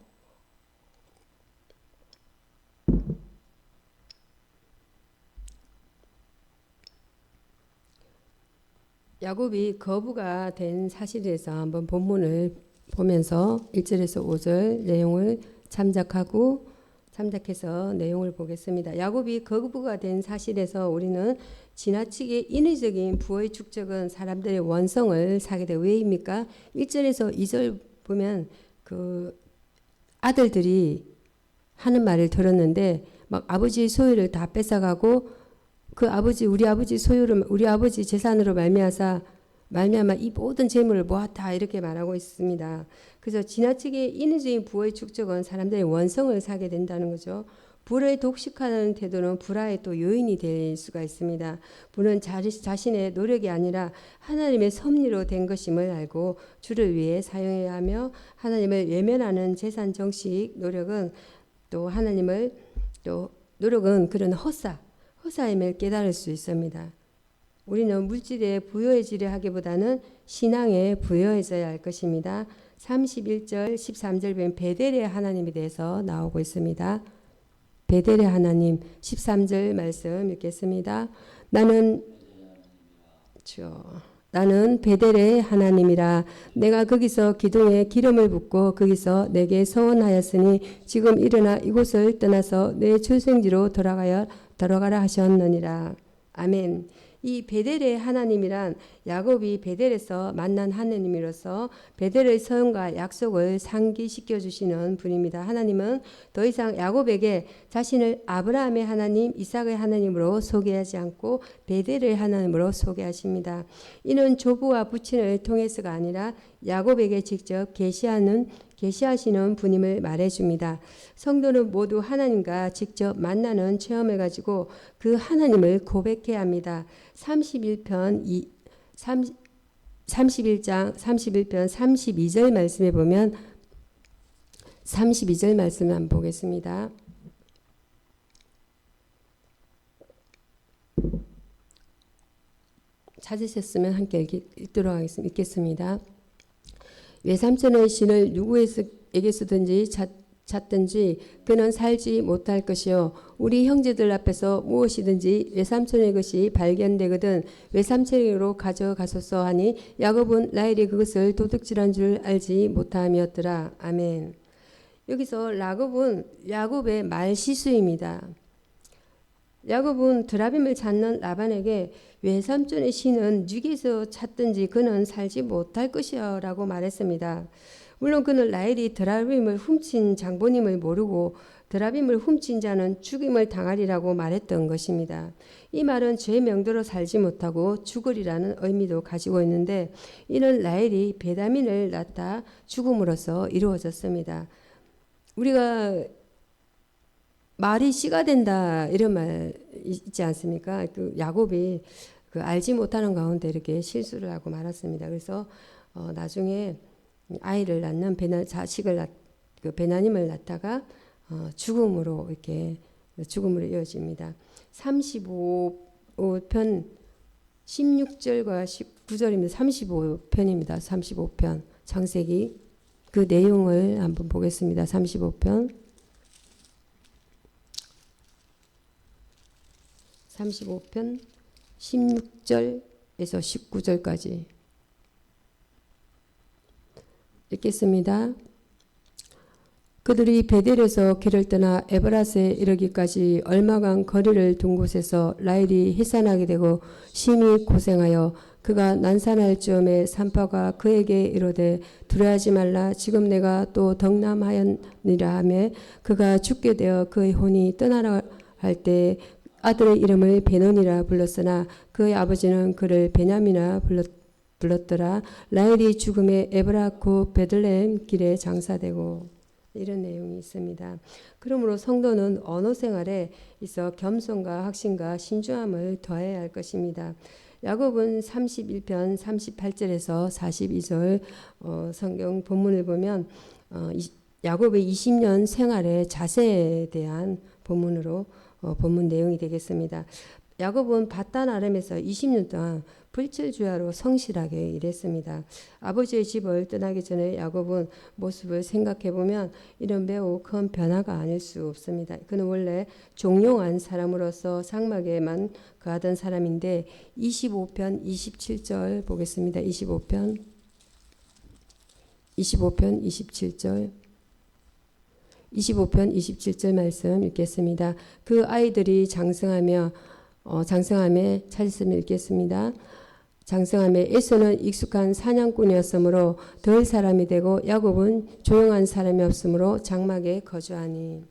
야곱이 거부가 된 사실에 대해서 한번 본문을 보면서 1절에서 5절 내용을 참작해서 내용을 보겠습니다. 야곱이 거부가 된 사실에서 우리는 지나치게 인위적인 부의 축적은 사람들의 원성을 사게 돼. 왜입니까? 1절에서 2절 보면 그 아들들이 하는 말을 들었는데 막 아버지의 소유를 다 뺏어가고 그 우리 아버지 소유를 우리 아버지 재산으로 말미암아 이 모든 재물을 모았다 이렇게 말하고 있습니다. 그래서 지나치게 인위적인 부의 축적은 사람들의 원성을 사게 된다는 거죠. 불을 독식하는 태도는 불화의 또 요인이 될 수가 있습니다. 불은 자신의 노력이 아니라 하나님의 섭리로 된 것임을 알고 주를 위해 사용해야 하며 하나님을 외면하는 재산 정식 노력은 그런 허사임을 깨달을 수 있습니다. 우리는 물질에 부여해지려 하기보다는 신앙에 부여해져야 할 것입니다. 31절 13절 보면 베델의 하나님에 대해서 나오고 있습니다. 베델의 하나님 13절 말씀 읽겠습니다. 나는 베델의 하나님이라. 내가 거기서 기둥에 기름을 붓고 거기서 내게 서원하였으니 지금 일어나 이곳을 떠나서 내 출생지로 돌아가라 하셨느니라. 아멘. 이 베델의 하나님이란 야곱이 베델에서 만난 하나님으로서 베델의 서원과 약속을 상기시켜 주시는 분입니다. 하나님은 더 이상 야곱에게 자신을 아브라함의 하나님, 이삭의 하나님으로 소개하지 않고 베델의 하나님으로 소개하십니다. 이는 조부와 부친을 통해서가 아니라 야곱에게 직접 계시하시는 분임을 말해줍니다. 성도는 모두 하나님과 직접 만나는 체험을 가지고 그 하나님을 고백해야 합니다. 31편 32절 말씀에 보면 32절 말씀을 한번 보겠습니다. 찾으셨으면 함께 읽도록 하겠습니다. 읽겠습니다. 외삼촌의 신을 누구에게서든지 찾든지 그는 살지 못할 것이요 우리 형제들 앞에서 무엇이든지 외삼촌의 것이 발견되거든 외삼촌에게로 가져가소서 하니 야곱은 라헬이 그것을 도둑질한 줄 알지 못함이었더라. 아멘. 여기서 야곱은 야곱의 말실수입니다. 야곱은 드라빔을 찾는 라반에게 외삼촌의 신은 네게서 찾든지 그는 살지 못할 것이야 라고 말했습니다. 물론 그는 라헬이 드라빔을 훔친 장본임을 모르고 드라빔을 훔친 자는 죽임을 당하리라고 말했던 것입니다. 이 말은 죄 명대로 살지 못하고 죽으리라는 의미도 가지고 있는데 이는 라헬이 베냐민을 낳다 죽음으로써 이루어졌습니다. 우리가 말이 씨가 된다 이런 말 있지 않습니까? 그 야곱이 그 알지 못하는 가운데 이렇게 실수를 하고 말았습니다. 그래서 나중에 아이를 낳는 그 베냐민을 낳다가 죽음으로 이렇게 죽음으로 이어집니다. 35편 16절과 19절입니다. 35편입니다. 35편 창세기 그 내용을 한번 보겠습니다. 35편 16절에서 19절까지 읽겠습니다. 그들이 베델에서 길을 떠나 에브라스에 이르기까지 얼마간 거리를 둔 곳에서 라헬이 해산하게 되고 심히 고생하여 그가 난산할 즈음에 산파가 그에게 이르되 두려워하지 말라 지금 내가 또 덕남하였니라 하며 그가 죽게 되어 그의 혼이 떠나라 할 때 아들의 이름을 베논이라 불렀으나 그의 아버지는 그를 베냐미나 불렀더라. 라헬이 죽음에 에브라고 베들레헴 길에 장사되고 이런 내용이 있습니다. 그러므로 성도는 언어 생활에 있어 겸손과 확신과 신중함을 더해야 할 것입니다. 야곱은 31편 38절에서 42절 성경 본문을 보면 야곱의 20년 생활의 자세에 대한 본문으로 본문 내용이 되겠습니다. 야곱은 바단 아람에서 20년 동안 불철주야로 성실하게 일했습니다. 아버지의 집을 떠나기 전에 야곱은 모습을 생각해 보면 이런 매우 큰 변화가 아닐 수 없습니다. 그는 원래 종용한 사람으로서 장막에만 거하던 사람인데 25편 27절 보겠습니다. 25편 27절 27절 말씀 읽겠습니다. 그 아이들이 장성함에 찾았음을 읽겠습니다. 장성함에 에서는 익숙한 사냥꾼이었으므로 덜 사람이 되고 야곱은 조용한 사람이 없으므로 장막에 거주하니.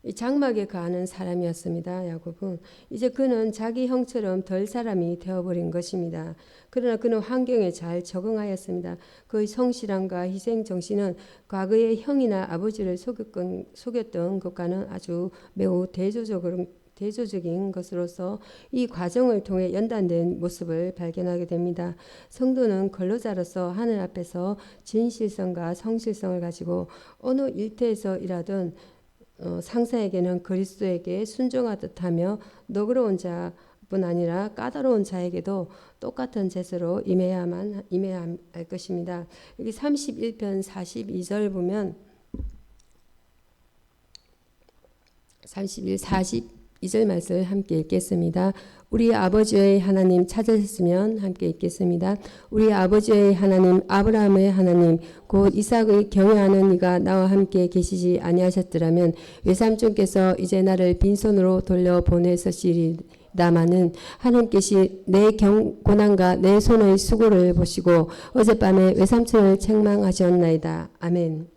이 장막에 거하는 사람이었습니다. 야곱은 이제 그는 자기 형처럼 덜 사람이 되어버린 것입니다. 그러나 그는 환경에 잘 적응하였습니다. 그의 성실함과 희생 정신은 과거의 형이나 아버지를 속였던 것과는 아주 매우 대조적인 것으로서 이 과정을 통해 연단된 모습을 발견하게 됩니다. 성도는 근로자로서 하늘 앞에서 진실성과 성실성을 가지고 어느 일터에서 일하든 상사에게는 그리스도에게 순종하듯 하며 너그러운 자뿐 아니라 까다로운 자에게도 똑같은 제스로 임해야 할 것입니다. 여기 31편 42절 보면 42절 말씀을 함께 읽겠습니다. 우리 아버지의 하나님 찾으셨으면 함께 읽겠습니다. 우리 아버지의 하나님 아브라함의 하나님 곧 이삭의 경외하는 이가 나와 함께 계시지 아니하셨더라면 외삼촌께서 이제 나를 빈손으로 돌려보내셨으리다마는 하나님께서 내 고난과 내 손의 수고를 보시고 어젯밤에 외삼촌을 책망하셨나이다. 아멘.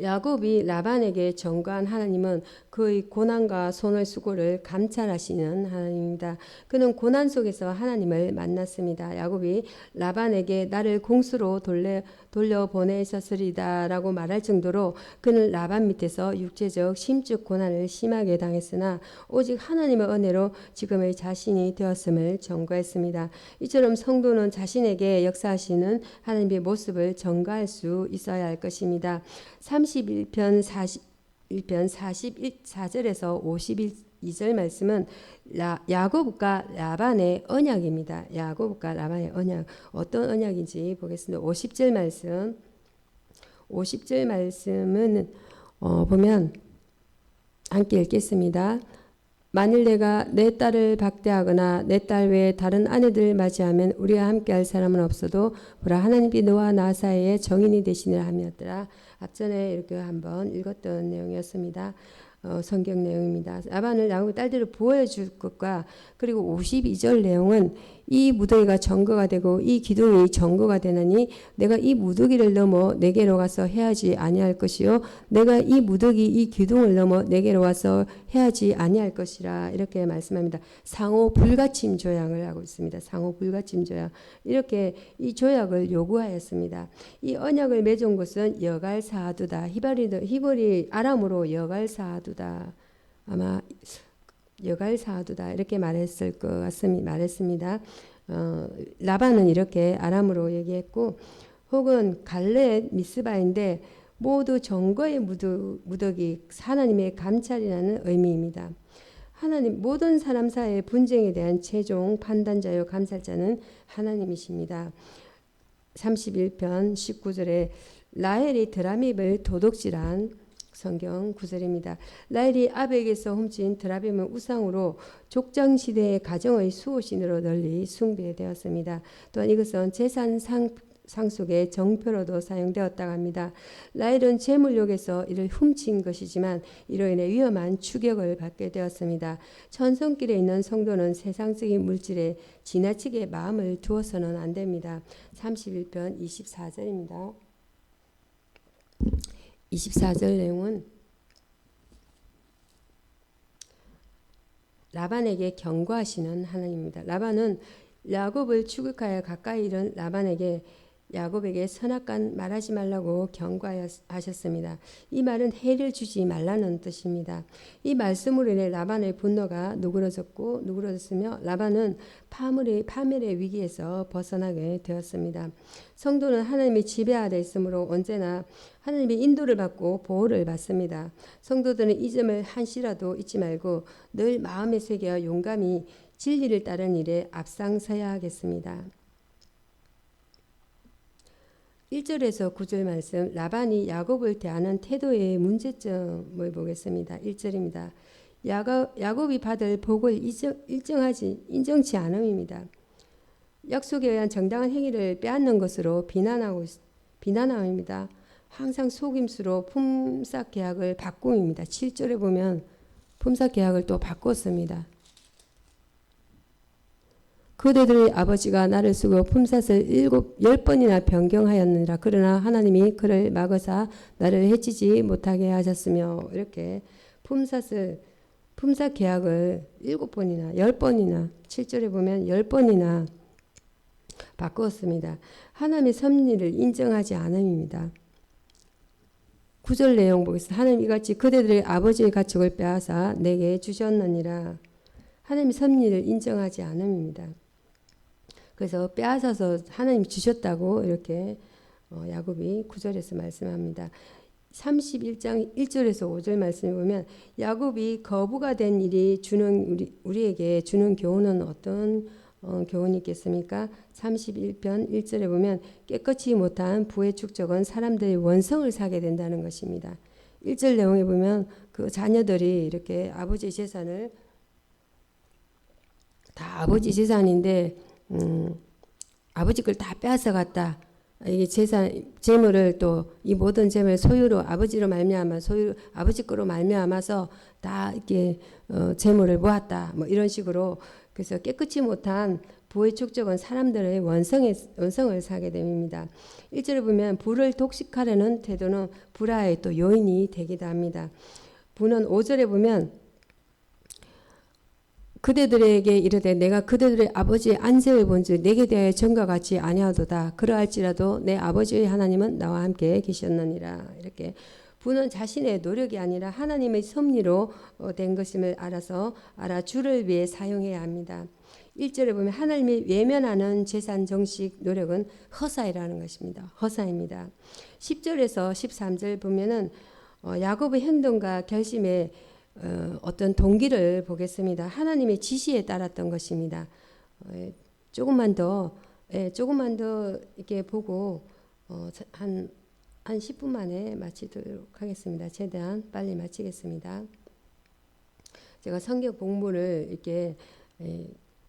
야곱이 라반에게 전가한 하나님은 그의 고난과 손의 수고를 감찰하시는 하나님입니다. 그는 고난 속에서 하나님을 만났습니다. 야곱이 라반에게 나를 공수로 돌려보내셨으리다라고 말할 정도로 그는 라반 밑에서 육체적 심적 고난을 심하게 당했으나 오직 하나님의 은혜로 지금의 자신이 되었음을 전가했습니다. 이처럼 성도는 자신에게 역사하시는 하나님의 모습을 전가할 수 있어야 할 것입니다. 31편 44절에서 52절 말씀은 야곱과 라반의 언약입니다. 야곱과 라반의 언약 어떤 언약인지 보겠습니다. 50절 말씀은 보면 함께 읽겠습니다. 만일 내가 내 딸을 박대하거나 내 딸 외에 다른 아내들 맞이하면 우리와 함께할 사람은 없어도 보라 하나님이 너와 나 사이에 정인이 되시니라 하였더라. 앞전에 이렇게 한번 읽었던 내용이었습니다. 성경 내용입니다. 라반을 야곱의 딸들을 보여줄 것과 그리고 52절 내용은 이 무더기가 전거가 되고 이 기둥이 전거가 되나니 내가 이 무더기를 넘어 내게로 가서 해하지 아니할 것이요 내가 이 무더기 이 기둥을 넘어 내게로 와서 해하지 아니할 것이라 이렇게 말씀합니다. 상호 불가침 조약을 하고 있습니다. 상호 불가침 조약 이렇게 이 조약을 요구하였습니다. 이 언약을 맺은 곳은 여갈사두다. 히브리 아람으로 여갈사두다. 아마 여갈사두다 이렇게 말했을 것 같습니다. 말했습니다. 라반은 이렇게 아람으로 얘기했고 혹은 갈렛 미스바인데 모두 정거의 무더기 하나님의 감찰이라는 의미입니다. 하나님 모든 사람 사이의 분쟁에 대한 최종 판단자요 감찰자는 하나님이십니다. 31편 19절에 라헬이 드라밈을 도둑질한 성경 구절입니다. 라헬이 아벡에서 훔친 드라빔은 우상으로 족장시대의 가정의 수호신으로 널리 숭배되었습니다. 또한 이것은 재산 상속의 정표로도 사용되었다고 합니다. 라헬은 제물욕에서 이를 훔친 것이지만 이로 인해 위험한 추격을 받게 되었습니다. 천성길에 있는 성도는 세상적인 물질에 지나치게 마음을 두어서는 안 됩니다. 31편 24절입니다. 24절 내용은 라반에게 경고하시는 하나님입니다. 라반은 야곱을 추격하여 가까이 이른 라반에게 야곱에게 선악간 말하지 말라고 경고하셨습니다. 이 말은 해를 주지 말라는 뜻입니다. 이 말씀으로 인해 라반의 분노가 누그러졌으며 라반은 파멸의 위기에서 벗어나게 되었습니다. 성도는 하나님의 지배 아래 있으므로 언제나 하나님의 인도를 받고 보호를 받습니다. 성도들은 이 점을 한시라도 잊지 말고 늘 마음에 새겨 용감히 진리를 따르는 일에 앞장서야 하겠습니다. 1절에서 9절 말씀 라반이 야곱을 대하는 태도의 문제점을 보겠습니다. 1절입니다. 야곱이 받을 복을 인정치 않음입니다. 약속에 의한 정당한 행위를 빼앗는 것으로 비난함입니다. 항상 속임수로 품삯 계약을 바꿈입니다. 7절에 보면 품삯 계약을 또 바꿨습니다. 그대들의 아버지가 나를 쓰고 품삯을 10번이나 변경하였느니라. 그러나 하나님이 그를 막으사 나를 해치지 못하게 하셨으며 이렇게 품삯 계약을 7번이나 10번이나 7절에 보면 10번이나 바꾸었습니다. 하나님의 섭리를 인정하지 않음입니다. 9절 내용 보겠습니다. 하나님 이같이 그대들의 아버지의 가축을 빼앗아 내게 주셨느니라. 하나님의 섭리를 인정하지 않음입니다. 그래서 빼앗아서 하나님이 주셨다고 이렇게 야곱이 9절에서 말씀합니다. 31장 1절에서 5절 말씀을 보면 야곱이 거부가 된 일이 우리에게 주는 교훈은 어떤 교훈이 있겠습니까? 31편 1절에 보면 깨끗이 못한 부의 축적은 사람들의 원성을 사게 된다는 것입니다. 1절 내용에 보면 그 자녀들이 이렇게 아버지 재산을 다 아버지 재산인데 아버지 걸 다 빼앗아 갔다. 이게 재물을 또 이 모든 재물 소유로 아버지로 말미암아 아버지 거로 말미암아서 다 이렇게 재물을 모았다. 뭐 이런 식으로 그래서 깨끗이 못한 부의 축적은 사람들의 원성을 사게 됩니다. 1절에 보면 부를 독식하려는 태도는 불화의 또 요인이 되기도 합니다. 부는 5절에 보면 그대들에게 이르되 내가 그대들의 아버지의 안색을 본즉 내게 대하여 전과 같이 아니하도다. 그러할지라도 내 아버지의 하나님은 나와 함께 계셨느니라. 이렇게 부는 자신의 노력이 아니라 하나님의 섭리로 된 것임을 알아 주를 위해 사용해야 합니다. 1절에 보면 하나님이 외면하는 재산 정식 노력은 허사이라는 것입니다. 허사입니다. 10절에서 13절 보면은 야곱의 행동과 결심에 어떤 동기를 보겠습니다. 하나님의 지시에 따랐던 것입니다. 조금만 더 이렇게 보고 한 10분 만에 마치도록 하겠습니다. 최대한 빨리 마치겠습니다. 제가 성경 공부를 이렇게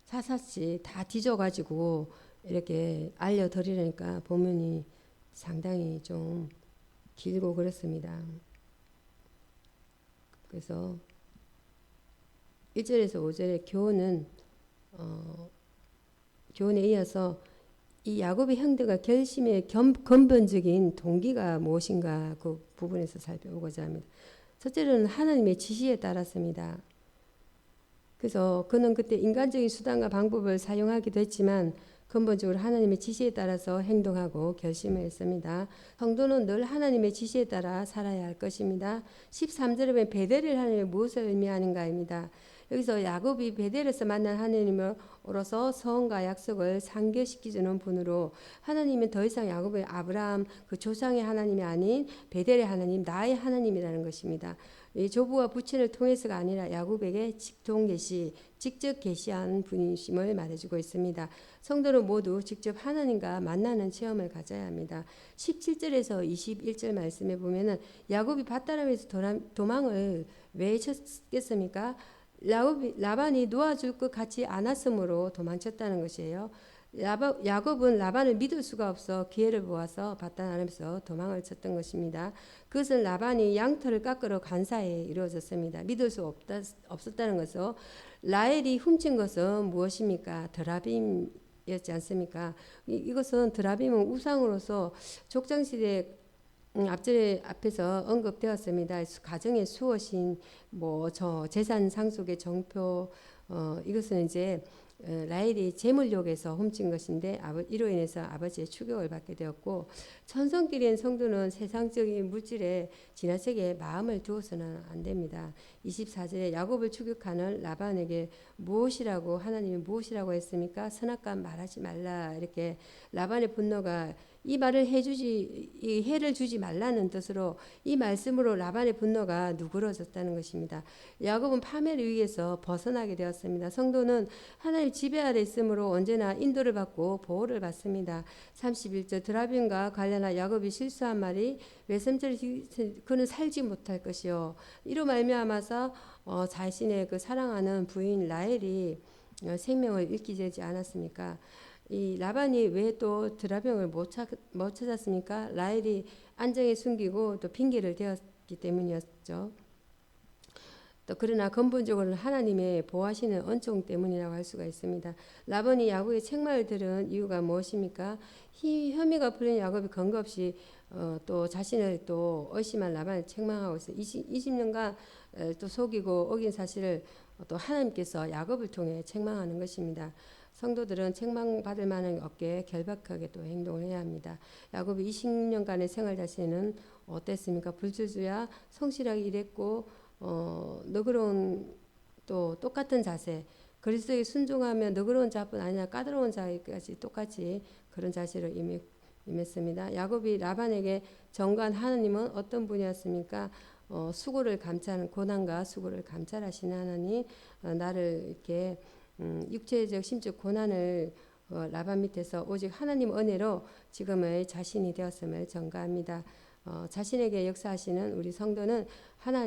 사사시 다 뒤져가지고 이렇게 알려드리려니까 본문이 상당히 좀 길고 그렇습니다. 그래서 1절에서 5절의 교훈에 이어서 이 야곱의 형제가 결심의 근본적인 동기가 무엇인가 그 부분에서 살펴보고자 합니다. 첫째로는 하나님의 지시에 따랐습니다. 그래서 그는 그때 인간적인 수단과 방법을 사용하기도 했지만 근본적으로 하나님의 지시에 따라서 행동하고 결심을 했습니다. 성도는 늘 하나님의 지시에 따라 살아야 할 것입니다. 13절에 보면 베델을 하나님의 무엇을 의미하는가입니다. 여기서 야곱이 베델에서 만난 하나님으로서 서원과 약속을 상기시키는 분으로 하나님은 더 이상 야곱의 아브라함 그 조상의 하나님이 아닌 베델의 하나님 나의 하나님이라는 것입니다. 이 조부와 부친을 통해서가 아니라 야곱에게 직접 계시한 분이심을 말해주고 있습니다. 성도는 모두 직접 하나님과 만나는 체험을 가져야 합니다. 17절에서 21절 말씀에 보면은 야곱이 밧다람에서 도망을 왜 쳤겠습니까? 라반이 놓아줄 것 같지 않았으므로 도망쳤다는 것이에요. 야곱은 라반을 믿을 수가 없어 기회를 보아서 밧다람에서 도망을 쳤던 것입니다. 그것은 라반이 양털을 깎으러 간 사이에 이루어졌습니다. 믿을 수 없었다는 것은 라헬이 훔친 것은 무엇입니까? 드라빔이었지 않습니까? 이것은 드라빔은 우상으로서 족장시대 앞에서 언급되었습니다. 가정의 수호신, 저 재산 상속의 정표, 이것은 이제 라헬이 재물욕에서 훔친 것인데 이로 인해서 아버지의 추격을 받게 되었고 천성끼리인 성도는 세상적인 물질에 지나치게 마음을 두어서는 안 됩니다. 24절에 야곱을 추격하는 라반에게 하나님이 무엇이라고 했습니까? 선악간 말하지 말라 이렇게 라반의 분노가 이 말을 이 해를 주지 말라는 뜻으로 이 말씀으로 라반의 분노가 누그러졌다는 것입니다. 야곱은 파멸의 위기에서 벗어나게 되었습니다. 성도는 하나님 지배 아래 있으므로 언제나 인도를 받고 보호를 받습니다. 31절 드라빔과 관련한 야곱이 실수한 말이 외삼절 그는 살지 못할 것이요. 이로 말미암아서 자신의 그 사랑하는 부인 라헬이 생명을 잃게 되지 않았습니까? 이 라반이 왜 또 드라병을 못 찾았습니까? 라헬이 안정에 숨기고 또 핑계를 대었기 때문이었죠. 또 그러나 근본적으로는 하나님의 보호하시는恩총 때문이라고 할 수가 있습니다. 라반이 야곱의 책망을 들은 이유가 무엇입니까? 혐의가 풀린 야곱이 근거 없이 또 자신을 또 의심한 라반을 책망하고 있어요. 20년간 또 속이고 어긴 사실을 또 하나님께서 야곱을 통해 책망하는 것입니다. 성도들은 책망받을 만한 없게 결박하게 또 행동을 해야 합니다. 야곱이 20년간의 생활 자체는 어땠습니까? 불철주야 성실하게 일했고 너그러운 또 똑같은 자세 그리스도에 순종하며 너그러운 자뿐 아니라 까다로운 자까지 똑같이 그런 자세로 임했습니다. 야곱이 라반에게 전가한 하나님은 어떤 분이었습니까? 수고를 감찰하는 고난과 수고를 감찰하시는 하나님 나를 이렇게 육체적 심적 고난을 라반 밑에서 오직 하나님 은혜로 지금의 자신이 되었음을 전가합니다. 자신에게 역사하시는 우리 성도는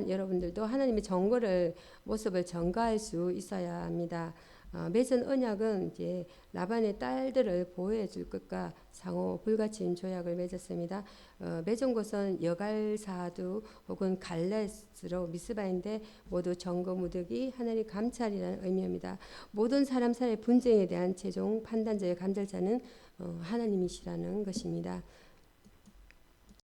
여러분들도 하나님의 모습을 전가할 수 있어야 합니다. 맺은 언약은 이제 라반의 딸들을 보호해 줄 것과 상호 불가침 조약을 맺었습니다. 맺은 곳은 여갈사두 혹은 갈렛으로 미스바인데 모두 정거무득이 하나님 감찰이라는 의미입니다. 모든 사람 사이의 분쟁에 대한 최종 판단자의 감찰자는 하나님이시라는 것입니다.